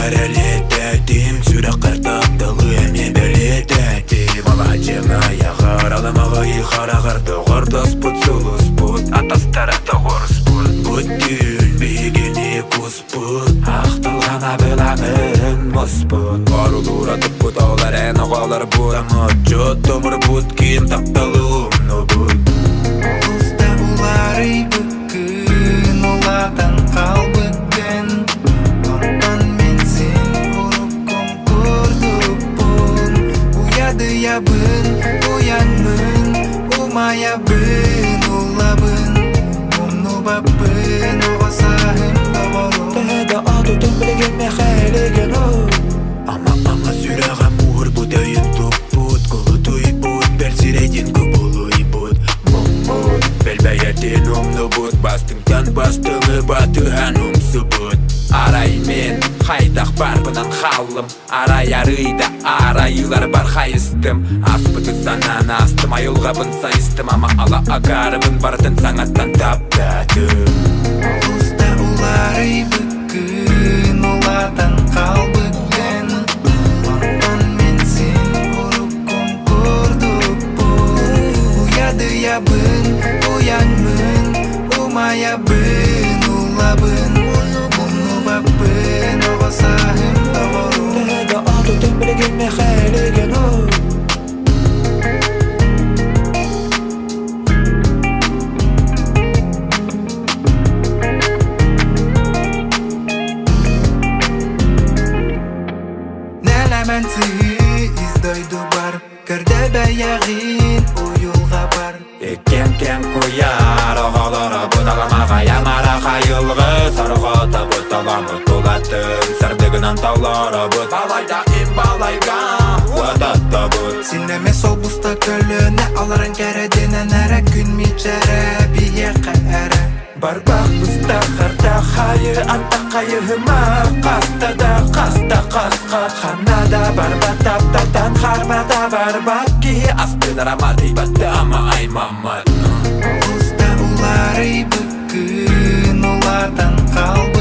әрелететім Сүрек қартаптылы әме бәлететім Алачыңа яғар, аламаға иқара қарды Ғордос бұд, сұлыс бұд, атастары тоғырыс бұд Бұд түл, бейгені құс бұд Ақтылғана біламын мұс бұд Барулур атып бұд, олар ән оғалар бұд Амыт жөт, томыр бұд, кейін тапталым но бұд Ұлыста улары бүкін, олардан қал бүкін Онтан мен сен ұрып конкурдып бұн Уяды ябын, уянмын, умаябын, улабын Умну бапын, оғасахым доғырым Тәді атутын білген мәхәлеген Ама сүрәға мұғыр бұд өйін тұп бұд Құлы тұй бұд, бәрсірейден көп ұлы бұд Мұммұд, бәлбәйәтен ұмны бұд Бастыңтан бастыңы батыған ұмсы бұд Арай мен, қайдақ бар бұнан қалым Арай арыйда, арайылар бар қайыстым Аспыты санан астым, айылға бұн сайыстым Ама ала агарыбын бардың саңаттан таптадым Ұлыста улары бүкін, олардан қал бүкін Онтан мен сен ұрып конкурдып бұн Уяды ябын, уянмын, умаябын, улабын Умну бапын, оғасахым доғырым Тәді атутын білген мәхәлеген Нәләмән сыйы издойду бар Көрді бәяғин уйылға бар Кем қояр оғалары бұдаламаға Ямара қайылғы сарғыта бұтталамы Тулаттым сәрдігінен таулары бұд Балайда им балайға уадатта бұд Синеме сол бұста көліне аларын кәрәденен әрі күн мечәрі бие қәрі Барбақ бұста қарда қайы Анта қайығыма қастада қаста қасқа Қанада барбат таптатан қарбада барбат Ки астыдар амады батты ама аймамат Ұлыста улары бүкін, олардан қал